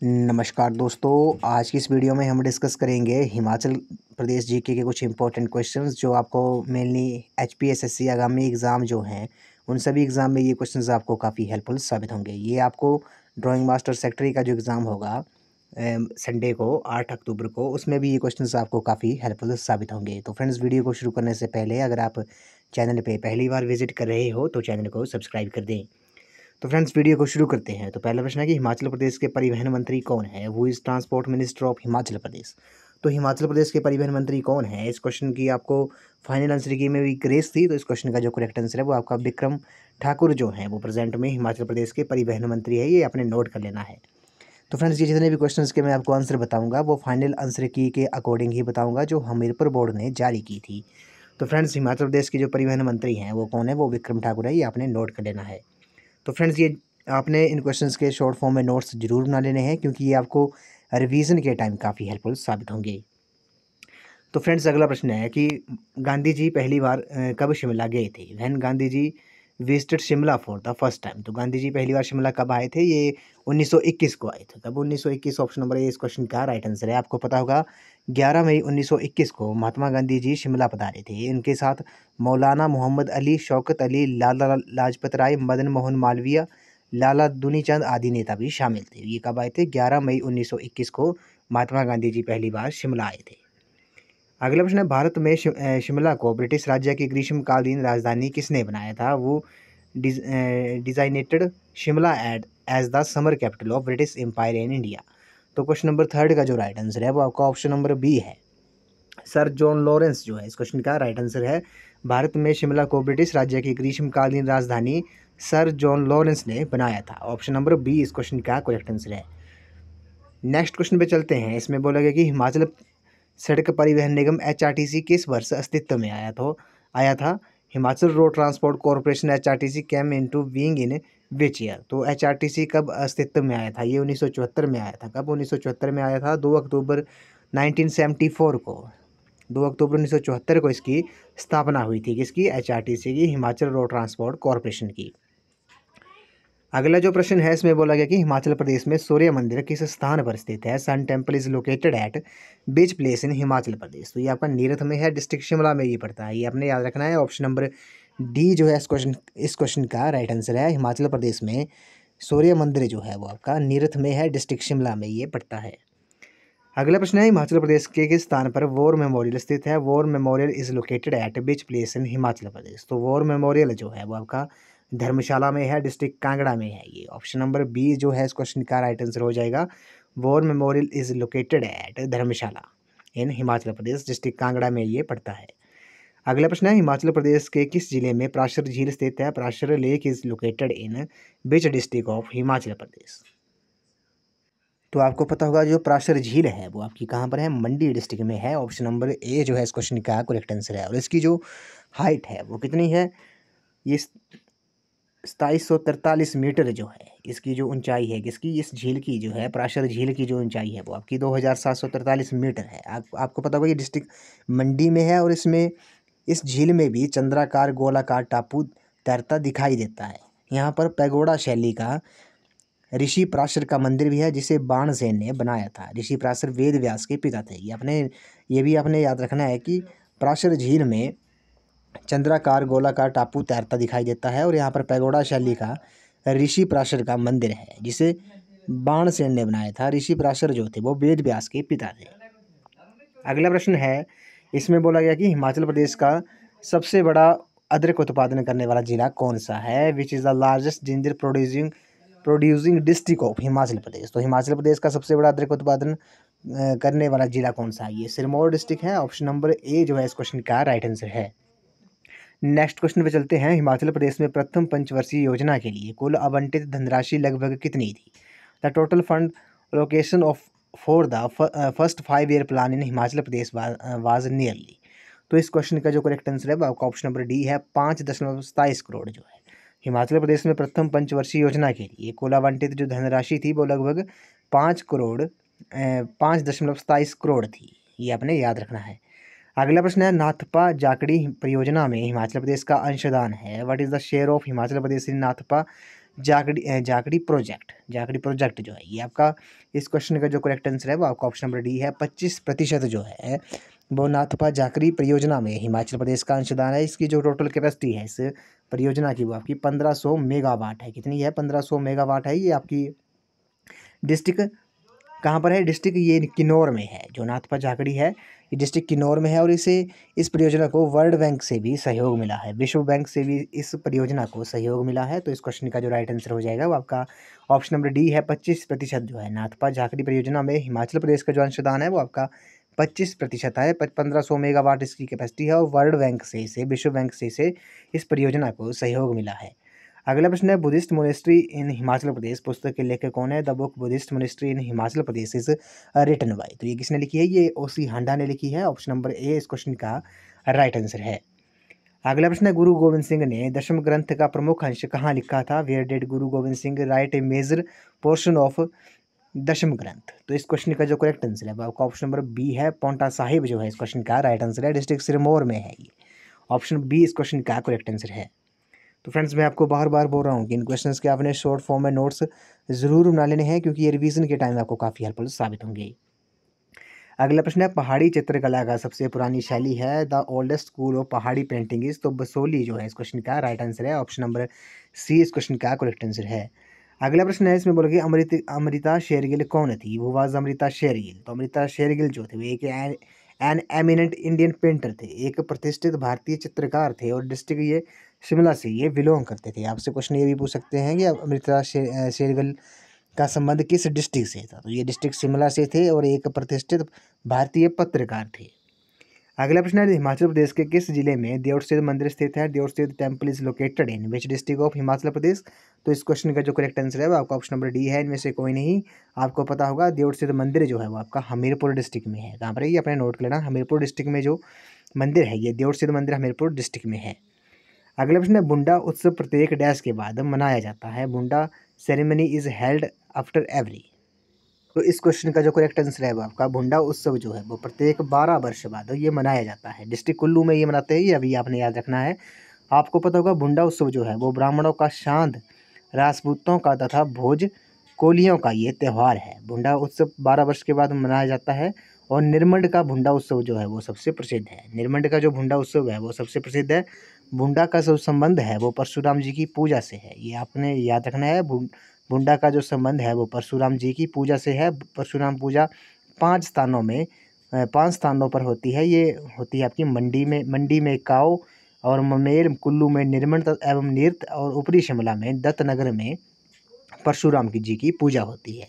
नमस्कार दोस्तों, आज की इस वीडियो में हम डिस्कस करेंगे हिमाचल प्रदेश जीके के कुछ इंपॉर्टेंट क्वेश्चंस जो आपको मेनली एचपीएसएससी आगामी एग्ज़ाम जो हैं उन सभी एग्ज़ाम में ये क्वेश्चंस आपको काफ़ी हेल्पफुल साबित होंगे। ये आपको ड्राइंग मास्टर सेक्रेटरी का जो एग्ज़ाम होगा संडे को 8 अक्टूबर को, उसमें भी ये क्वेश्चंस आपको काफ़ी हेल्पफुल साबित होंगे। तो फ्रेंड्स, वीडियो को शुरू करने से पहले अगर आप चैनल पर पहली बार विजिट कर रहे हो तो चैनल को सब्सक्राइब कर दें। तो फ्रेंड्स, वीडियो को शुरू करते हैं। तो पहला प्रश्न है कि हिमाचल प्रदेश के परिवहन मंत्री कौन है? Who is transport minister of Himachal Pradesh? तो हिमाचल प्रदेश के परिवहन मंत्री कौन है? इस क्वेश्चन की आपको फाइनल आंसर की में भी ग्रेस थी, तो इस क्वेश्चन का जो करेक्ट आंसर है वो आपका बिक्रम ठाकुर जो है वो प्रेजेंट में हिमाचल प्रदेश के परिवहन मंत्री है। ये आपने नोट कर लेना है। तो फ्रेंड्स, ये जितने भी क्वेश्चंस के मैं आपको आंसर बताऊंगा वो फाइनल आंसर की के अकॉर्डिंग ही बताऊंगा जो हमीरपुर बोर्ड ने जारी की थी। तो फ्रेंड्स, हिमाचल प्रदेश के जो परिवहन मंत्री हैं वो कौन है? वो बिक्रम ठाकुर है। ये आपने नोट कर लेना है। तो फ्रेंड्स, ये आपने इन क्वेश्चंस के शॉर्ट फॉर्म में नोट्स जरूर बना लेने हैं क्योंकि ये आपको रिवीजन के टाइम काफ़ी हेल्पफुल साबित होंगे। तो फ्रेंड्स, अगला प्रश्न है कि गांधी जी पहली बार कब शिमला गए थे? When Gandhi ji visited Shimla for the first time. तो गांधी जी पहली बार शिमला कब आए थे? ये 1921 को आए थे। कब? 1921। ऑप्शन नंबर ए इस क्वेश्चन का राइट आंसर है। आपको पता होगा 11 मई 1921 को महात्मा गांधी जी शिमला पधारे थे। इनके साथ मौलाना मोहम्मद अली, शौकत अली, लाला लाजपत राय, मदन मोहन मालवीय, लाला दुनीचंद आदि नेता भी शामिल थे। ये कब आए थे? 11 मई 1921 को महात्मा गांधी जी पहली बार शिमला आए थे। अगला प्रश्न है, भारत में शिमला को ब्रिटिश राज्य की ग्रीष्मकालीन राजधानी किसने बनाया था? वो designated Shimla as the summer capital of British Empire in India. तो क्वेश्चन नंबर 3 का जो राइट आंसर है वो आपका ऑप्शन नंबर बी है, सर जॉन लॉरेंस जो है इस क्वेश्चन का राइट आंसर है। भारत में शिमला को ब्रिटिश राज्य की ग्रीष्मकालीन राजधानी सर जॉन लॉरेंस ने बनाया था। ऑप्शन नंबर बी इस क्वेश्चन का करेक्ट आंसर है। नेक्स्ट क्वेश्चन पे चलते हैं। इसमें बोला गया कि हिमाचल सड़क परिवहन निगम एचआरटीसी किस वर्ष अस्तित्व में आया था? Himachal road transport corporation HRTC came into being in which year. तो एचआरटीसी कब अस्तित्व में आया था? ये 1974 में आया था। कब? 1974 में आया था, 2 अक्टूबर 1974 को। 2 अक्टूबर 1974 को इसकी स्थापना हुई थी। किसकी? एचआरटीसी की, हिमाचल रोड ट्रांसपोर्ट कॉरपोरेशन की। अगला जो प्रश्न है इसमें बोला गया कि हिमाचल प्रदेश में सूर्य मंदिर किस स्थान पर स्थित है? Sun temple is located at which place in Himachal Pradesh. तो ये आपका नीरथ में है, डिस्ट्रिक्ट शिमला में ये पड़ता है। ये आपने याद रखना है। ऑप्शन नंबर डी जो है इस क्वेश्चन का राइट आंसर है। हिमाचल प्रदेश में सूर्य मंदिर जो है वो आपका नीरथ में है, डिस्ट्रिक्ट शिमला में ये पड़ता है। अगला प्रश्न है, हिमाचल प्रदेश के किस स्थान पर वॉर मेमोरियल स्थित है? War memorial is located at which place in Himachal Pradesh. तो वॉर मेमोरियल जो है वो आपका धर्मशाला में है, डिस्ट्रिक्ट कांगड़ा में है। ये ऑप्शन नंबर बी जो है इस क्वेश्चन का राइट आंसर हो जाएगा। War memorial is located eight Dharamshala in Himachal Pradesh, district Kangra में ये पड़ता है। अगला प्रश्न है, हिमाचल प्रदेश के किस जिले में प्राशर झील स्थित है? Prashar lake is located in which district of Himachal Pradesh. तो आपको पता होगा जो प्राशर झील है वो आपकी कहाँ पर है? मंडी डिस्ट्रिक्ट में है। ऑप्शन नंबर ए जो है इस क्वेश्चन का करेक्ट आंसर है। और इसकी जो हाइट है वो कितनी है? ये 2743 मीटर जो है इसकी जो ऊंचाई है। किसकी? इस झील की जो है, प्राशर झील की जो ऊंचाई है वो आपकी 2743 मीटर है। आपको पता होगा ये डिस्ट्रिक्ट मंडी में है और इसमें इस झील में भी चंद्राकार गोलाकार टापू तैरता दिखाई देता है। यहाँ पर पैगोडा शैली का ऋषि प्राशर का मंदिर भी है जिसे बाणसेन ने बनाया था। ऋषि प्राशर वेद व्यास के पिता थे। ये भी आपने याद रखना है कि प्राशर झील में चंद्राकार गोलाकार टापू तैरता दिखाई देता है और यहाँ पर पैगोडा शैली का ऋषि प्राशर का मंदिर है जिसे बाणसेन ने बनाया था। ऋषि प्राशर जो थे वो वेद व्यास के पिता थे। अगला प्रश्न है, इसमें बोला गया कि हिमाचल प्रदेश का सबसे बड़ा अदरक उत्पादन करने वाला जिला कौन सा है? Which is the largest ginger producing district of Himachal Pradesh. तो हिमाचल प्रदेश का सबसे बड़ा अदरक उत्पादन करने वाला जिला कौन सा है? ये सिरमौर डिस्ट्रिक्ट है। ऑप्शन नंबर ए जो है इस क्वेश्चन का राइट आंसर है। नेक्स्ट क्वेश्चन पे चलते हैं। हिमाचल प्रदेश में प्रथम पंचवर्षीय योजना के लिए कुल आवंटित धनराशि लगभग कितनी थी? The total fund location of for the first 5 year plan in Himachal Pradesh was nearly. तो इस क्वेश्चन का जो करेक्ट आंसर है वो आपका ऑप्शन नंबर डी है, 5.27 करोड़ जो है। हिमाचल प्रदेश में प्रथम पंचवर्षीय योजना के लिए कुल आवंटित जो धनराशि थी वो लगभग 5.27 करोड़ थी। ये आपने याद रखना है। अगला प्रश्न है, नाथपा जाखड़ी परियोजना में हिमाचल प्रदेश का अंशदान है। What is the share of Himachal Pradesh in Nathpa Jhakri project जो है ये आपका इस क्वेश्चन का जो करेक्ट आंसर है वो आपका ऑप्शन नंबर डी है। 25% जो है वो नाथपा जाखड़ी परियोजना में हिमाचल प्रदेश का अंशदान है। इसकी जो टोटल कैपेसिटी है इस परियोजना की वो आपकी 1500 मेगावाट है। कितनी है? 1500 मेगावाट है। ये आपकी डिस्ट्रिक्ट कहाँ पर है? डिस्ट्रिक्ट ये किन्नौर में है। जो नाथपा जाखड़ी है ये डिस्ट्रिक्ट किन्नौर में है और इस परियोजना को वर्ल्ड बैंक से भी सहयोग मिला है, विश्व बैंक से भी इस परियोजना को सहयोग मिला है। तो इस क्वेश्चन का जो राइट आंसर हो जाएगा वो आपका ऑप्शन नंबर डी है। 25% जो है नाथपा जाखड़ी परियोजना में हिमाचल प्रदेश का जो अंशदान है वो आपका 25% है। 1500 मेगावाट इसकी कैपेसिटी है और वर्ल्ड बैंक से इसे, विश्व बैंक से इसे, इस परियोजना को सहयोग मिला है। अगला प्रश्न है Buddhist monastery in Himachal Pradesh पुस्तक के लेखक कौन है? The book Buddhist monastery in Himachal Pradesh is written by. तो ये किसने लिखी है? ये ओसी हांडा ने लिखी है। ऑप्शन नंबर ए इस क्वेश्चन का राइट आंसर है। अगला प्रश्न है गुरु गोविंद सिंह ने दशम ग्रंथ का प्रमुख अंश कहाँ लिखा था? Where did Guru Gobind Singh write a major portion of Dasam Granth? तो इस क्वेश्चन का जो करेक्ट आंसर है आपका ऑप्शन नंबर बी है। पौंटा साहिब जो है इस क्वेश्चन का राइट आंसर है। डिस्ट्रिक्ट सिरमौर में है ये। ऑप्शन बी इस क्वेश्चन का करेक्ट आंसर है। तो फ्रेंड्स मैं आपको बार बार बोल रहा हूँ कि इन क्वेश्चंस के आपने शॉर्ट फॉर्म में नोट्स ज़रूर बना लेने हैं क्योंकि ये रिवीजन के टाइम आपको काफ़ी हेल्पफुल साबित होंगे। अगला प्रश्न है पहाड़ी चित्रकला का सबसे पुरानी शैली है द ओल्डेस्ट स्कूल ऑफ पहाड़ी पेंटिंग इज। तो बसोली जो है इस क्वेश्चन का राइट आंसर है। ऑप्शन नंबर सी इस क्वेश्चन का करेक्ट आंसर है। अगला प्रश्न है इसमें बोलोगे अमृता शेरगिल कौन थी? वो वाज अमृता शेरगिल। तो अमृता शेरगिल जो थे वो एक एन एमिनेंट इंडियन पेंटर थे, एक प्रतिष्ठित भारतीय चित्रकार थे और डिस्ट्रिक्ट ये शिमला से ये बिलोंग करते थे। आपसे क्वेश्चन ये भी पूछ सकते हैं कि अमृता शेरगिल का संबंध किस डिस्ट्रिक्ट से था? तो ये डिस्ट्रिक्ट शिमला से थे और एक प्रतिष्ठित भारतीय पत्रकार थे। अगला प्रश्न है हिमाचल प्रदेश के किस जिले में देवस्थित मंदिर स्थित है? Devasthit temple is located in which district of Himachal Pradesh? तो इस क्वेश्चन का जो करेक्ट आंसर है वो आपका ऑप्शन नंबर डी है। इनमें से कोई नहीं। आपको पता होगा देवस्थित मंदिर जो है वो आपका हमीरपुर डिस्ट्रिक्ट में है। कहाँ पर है ये? अपने नोट कर लेना। हमीरपुर डिस्ट्रिक्ट में जो मंदिर है ये देवस्थित मंदिर हमीरपुर डिस्ट्रिक्ट में है। अगला प्रश्न है बुंडा उत्सव प्रत्येक डैश के बाद मनाया जाता है? Bunda ceremony is held after every. तो इस क्वेश्चन का जो करेक्ट आंसर है वो आपका बुंडा उत्सव जो है वो प्रत्येक 12 वर्ष बाद ये मनाया जाता है। डिस्ट्रिक्ट कुल्लू में ये मनाते हैं, ये अभी आपने याद रखना है। आपको पता होगा बुंडा उत्सव जो है वो ब्राह्मणों का शांत, राजपूतों का तथा भोज कोलियों का ये त्यौहार है। बुंडा उत्सव 12 वर्ष के बाद मनाया जाता है और निरमंड का बुंडा उत्सव जो है वो सबसे प्रसिद्ध है। निरमंड का जो बुंडा उत्सव है वो सबसे प्रसिद्ध है। बुंडा का जो संबंध है वो परशुराम जी की पूजा से है, ये आपने याद रखना है। बुंडा का जो संबंध है वो परशुराम जी की पूजा से है। परशुराम पूजा 5 स्थानों पर होती है। ये होती है आपकी मंडी में काओ और ममेर, कुल्लू में निरमंड एवं नीर्त और ऊपरी शिमला में दत्तनगर में परशुराम जी की पूजा होती है।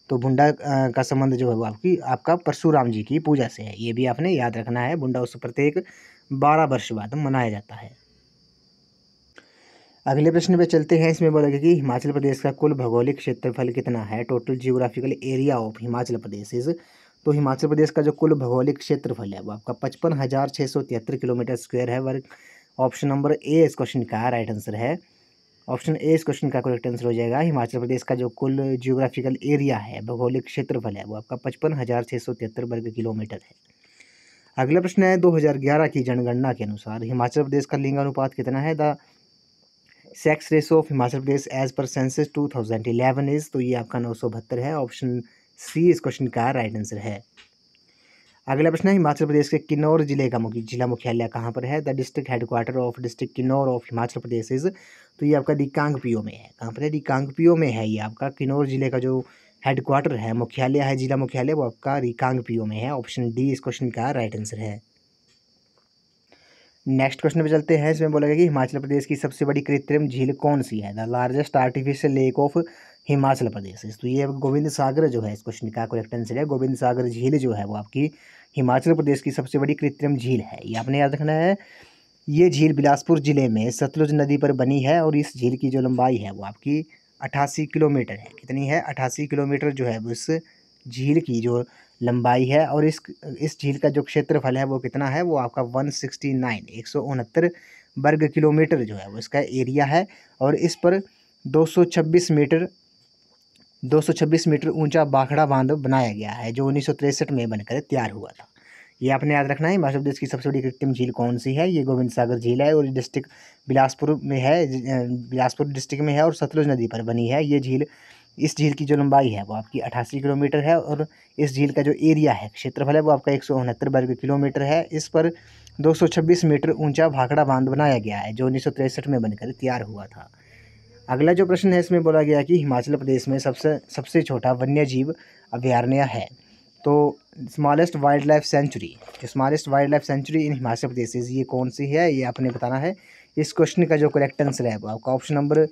तो बुंडा का संबंध जो है वो आपका परशुराम जी की पूजा से है। ये भी आपने याद रखना है। बुंडा उत्सव प्रत्येक 12 वर्ष बाद मनाया जाता है। अगले प्रश्न पे चलते हैं। इसमें बोला गया कि हिमाचल प्रदेश का कुल भौगोलिक क्षेत्रफल कितना है? Total geographical area of Himachal Pradesh is. तो हिमाचल प्रदेश का जो कुल भौगोलिक क्षेत्रफल है वो आपका 55,673 किलोमीटर स्क्वायर है वर्ग। ऑप्शन नंबर ए इस क्वेश्चन का राइट आंसर है। ऑप्शन ए इस क्वेश्चन का करेक्ट आंसर हो जाएगा। हिमाचल प्रदेश का जो कुल जियोग्राफिकल एरिया है, भौगोलिक क्षेत्रफल है वो आपका 55,673 वर्ग किलोमीटर है। अगला प्रश्न है 2011 की जनगणना के अनुसार हिमाचल प्रदेश का लिंगानुपात कितना है? The sex ratio of Himachal Pradesh as per census 2011 is. तो ये आपका 972 है। ऑप्शन सी इस क्वेश्चन का राइट आंसर है। अगला प्रश्न है हिमाचल प्रदेश के किन्नौर जिले का जिला मुख्यालय कहाँ पर है? The district headquarter of district Kinnaur of Himachal Pradesh is. तो ये आपका रिकांगपिओ में है। कहाँ पर है? रिकांगपिओ में है। ये आपका किन्नौर जिले का जो हेडक्वार्टर है, मुख्यालय है, जिला मुख्यालय, वो आपका रिकांगपिओ में है। ऑप्शन डी इस क्वेश्चन का राइट आंसर है। नेक्स्ट क्वेश्चन पे चलते हैं। इसमें बोला गया कि हिमाचल प्रदेश की सबसे बड़ी कृत्रिम झील कौन सी है? The largest artificial lake of Himachal Pradesh. तो ये गोविंद सागर जो है इस क्वेश्चन का करेक्ट आंसर है। गोविंद सागर झील जो है वो आपकी हिमाचल प्रदेश की सबसे बड़ी कृत्रिम झील है। ये आपने याद रखना है। ये झील बिलासपुर जिले में सतलुज नदी पर बनी है और इस झील की जो लंबाई है वो आपकी 88 किलोमीटर है। कितनी है? 88 किलोमीटर जो है वो इस झील की जो लंबाई है। और इस झील का जो क्षेत्रफल है वो कितना है? वो आपका 169 वर्ग किलोमीटर जो है वो इसका एरिया है। और इस पर 226 मीटर ऊंचा बाखड़ा बांध बनाया गया है जो 1963 में बनकर तैयार हुआ था। ये आपने याद रखना है। हिमाचल प्रदेश की सबसे बड़ी कृत्रिम झील कौन सी है? ये गोविंद सागर झील है और डिस्ट्रिक्ट बिलासपुर में है, बिलासपुर डिस्ट्रिक्ट में है और सतलुज नदी पर बनी है ये झील। इस झील की जो लंबाई है वो आपकी 88 किलोमीटर है और इस झील का जो एरिया है, क्षेत्रफल है, वो आपका 169 वर्ग किलोमीटर है। इस पर 226 मीटर ऊंचा भाखड़ा बांध बनाया गया है जो 1963 में बनकर तैयार हुआ था। अगला जो प्रश्न है इसमें बोला गया कि हिमाचल प्रदेश में सबसे छोटा वन्य जीव अभयारण्य है। तो smallest wildlife sanctuary, smallest wildlife sanctuary in Himachal Pradesh ये कौन सी है? ये आपने बताना है। इस क्वेश्चन का जो करेक्ट आंसर है वो आपका ऑप्शन नंबर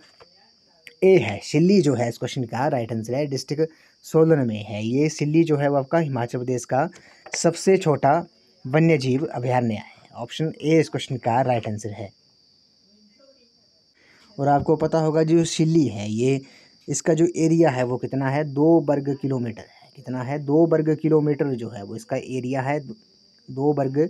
ए है। सिल्ली जो है इस क्वेश्चन का राइट आंसर है, डिस्ट्रिक्ट सोलन में है। ये सिल्ली जो है वो आपका हिमाचल प्रदेश का सबसे छोटा वन्य जीव अभयारण्य है। ऑप्शन ए इस क्वेश्चन का राइट आंसर है। और आपको पता होगा जो सिल्ली है ये, इसका जो एरिया है वो कितना है? 2 वर्ग किलोमीटर है। कितना है? 2 वर्ग किलोमीटर जो है वो इसका एरिया है। 2 वर्ग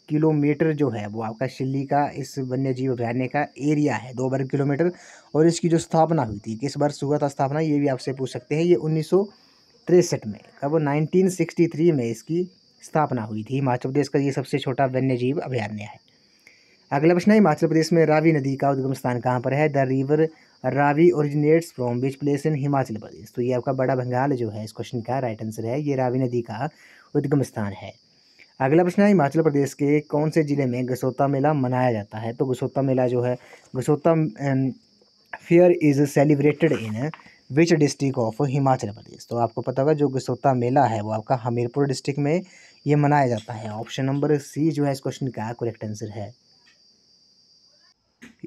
किलोमीटर जो है वो आपका सिल्ली का, इस वन्य जीव अभयारण्य का एरिया है 2 वर्ग किलोमीटर। और इसकी जो स्थापना हुई थी, किस वर्ष हुआ था स्थापना, ये भी आपसे पूछ सकते हैं। ये 1963 में, कब? 1963 में इसकी स्थापना हुई थी। हिमाचल प्रदेश का ये सबसे छोटा वन्य जीव अभयारण्य है। अगला प्रश्न है, हिमाचल प्रदेश में रावी नदी का उद्गम स्थान कहाँ पर है? The river Ravi originates from which place in Himachal Pradesh? तो ये आपका बड़ा भंगाल जो है इस क्वेश्चन का राइट आंसर है। ये रावी नदी का उद्गम स्थान है। अगला प्रश्न है, हिमाचल प्रदेश के कौन से ज़िले में गसोता मेला मनाया जाता है? तो गसोता मेला जो है, Gasota fair is celebrated in which district of Himachal Pradesh? तो आपको पता होगा जो गसोता मेला है वो आपका हमीरपुर डिस्ट्रिक्ट में ये मनाया जाता है। ऑप्शन नंबर सी जो है इस क्वेश्चन का करेक्ट आंसर है।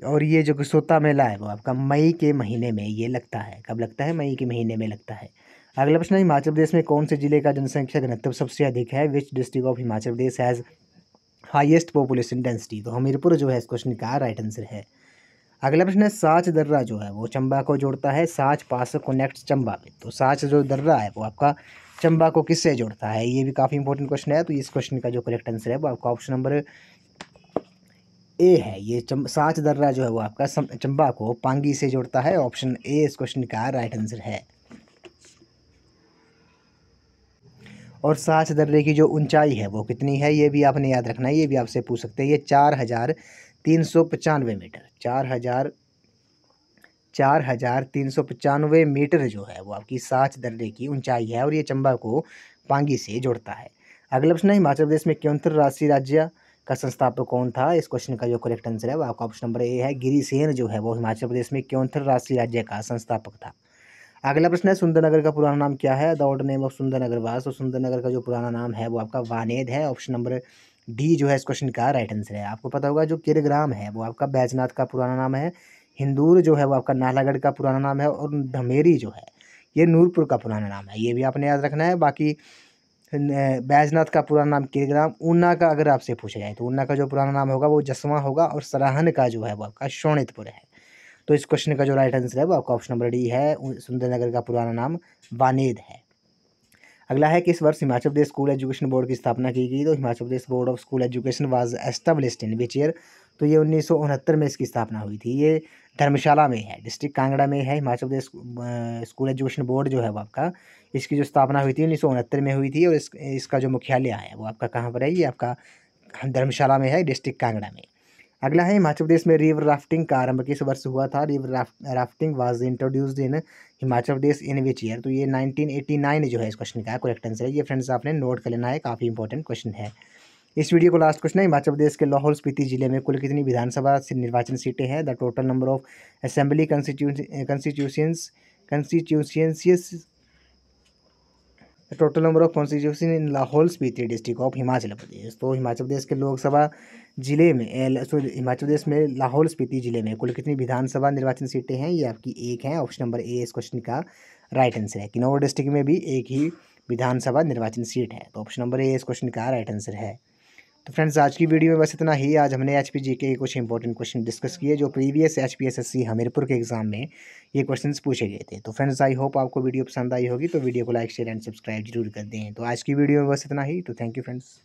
और ये जो गसोता मेला है वो आपका मई के महीने में ये लगता है। कब लगता है? मई के महीने में लगता है। अगला प्रश्न है, हिमाचल प्रदेश में कौन से जिले का जनसंख्या घनत्व सबसे अधिक है? विच district of Himachal Pradesh has highest population density? तो हमीरपुर जो है इस क्वेश्चन का राइट आंसर है। अगला प्रश्न है, साच दर्रा जो है वो चंबा को जोड़ता है। साच पास कनेक्ट चंबा में। तो साच जो दर्रा है वो आपका चंबा को किससे जोड़ता है? ये भी काफ़ी इंपॉर्टेंट क्वेश्चन है। तो इस क्वेश्चन का जो करेक्ट आंसर है वो आपका ऑप्शन नंबर ए है। ये साच दर्रा जो है वो आपका चंबा को पांगी से जोड़ता है। ऑप्शन ए इस क्वेश्चन का राइट आंसर है। और साच दर्रे की जो ऊंचाई है वो कितनी है? ये भी आपने याद रखना है, ये भी आपसे पूछ सकते हैं। ये 4,395 मीटर, 4,395 मीटर जो है वो आपकी साच दर्रे की ऊंचाई है और ये चंबा को पांगी से जोड़ता है। अगला प्रश्न है, हिमाचल प्रदेश में क्योंथर राष्ट्रीय राज्य का संस्थापक कौन था? इस क्वेश्चन का जो करेक्ट आंसर है वो आपका ऑप्शन नंबर ए है। गिरिसेन जो है वो हिमाचल प्रदेश में क्योंथर राष्ट्रीय राज्य का संस्थापक था। अगला प्रश्न है, सुंदरनगर का पुराना नाम क्या है? The old name of Sundarnagar was. तो सुंदरनगर का जो पुराना नाम है वो आपका वानेद है। ऑप्शन नंबर डी जो है इस क्वेश्चन का राइट आंसर है। आपको पता होगा जो किरग्राम है वो आपका बैजनाथ का पुराना नाम है। हिंदूर जो है वो आपका नालागढ़ का पुराना नाम है और धमेरी जो है ये नूरपुर का पुराना नाम है। ये भी आपने याद रखना है। बाकी बैजनाथ का पुराना नाम किरग्राम। ऊना का अगर आपसे पूछा जाए तो ऊना का जो पुराना नाम होगा वो जसवां होगा और सराहन का जो है वो आपका शोणितपुर है। तो इस क्वेश्चन का जो राइट आंसर है वो आपका ऑप्शन नंबर डी है। सुंदरनगर का पुराना नाम वानेद है। अगला है, किस वर्ष Himachal Pradesh school education board की स्थापना की गई? तो Himachal Pradesh board of school education was established in which year? तो ये 1969 में इसकी स्थापना हुई थी। ये धर्मशाला में है, डिस्ट्रिक्ट कांगड़ा में है। Himachal Pradesh school education board जो है वो आपका, इसकी जो स्थापना हुई थी 1969 में हुई थी। और इसका जो मुख्यालय है वो आपका कहाँ पर है? ये आपका धर्मशाला में है, डिस्ट्रिक्ट कांगड़ा में। अगला है, हिमाचल प्रदेश में रिवर राफ्टिंग का आरंभ किस वर्ष हुआ था? River rafting was introduced in Himachal Pradesh in which year? तो ये 1989 जो है इस क्वेश्चन का करेक्ट आंसर है। ये फ्रेंड्स आपने नोट कर लेना है, काफ़ी इंपॉर्टेंट क्वेश्चन है। इस वीडियो को लास्ट क्वेश्चन है, हिमाचल प्रदेश के लाहौल स्पीति जिले में कुल कितनी विधानसभा निर्वाचन सीटें हैं? The total number of assembly constituencies total number of constitution in Lahaul Spiti district of Himachal Pradesh. तो हिमाचल प्रदेश के लोकसभा जिले में हिमाचल प्रदेश में लाहौल स्पीति जिले में कुल कितनी विधानसभा निर्वाचन सीटें हैं? ये आपकी एक हैं। ऑप्शन नंबर ए इस क्वेश्चन का राइट आंसर है। किन्नौर डिस्ट्रिक्ट में भी एक ही विधानसभा निर्वाचन सीट है। तो ऑप्शन नंबर ए इस क्वेश्चन का राइट आंसर है। तो फ्रेंड्स आज की वीडियो में बस इतना ही। आज हमने HPG के कुछ इंपॉर्टेंट क्वेश्चन डिस्कस किए जो प्रीवियस HPSSC हमीरपुर के एग्जाम में ये क्वेश्चंस पूछे गए थे। तो फ्रेंड्स आई होप आपको वीडियो पसंद आई होगी। तो वीडियो को लाइक शेयर एंड सब्सक्राइब जरूर कर दें। तो आज की वीडियो में बस इतना ही। तो थैंक यू फ्रेंड्स।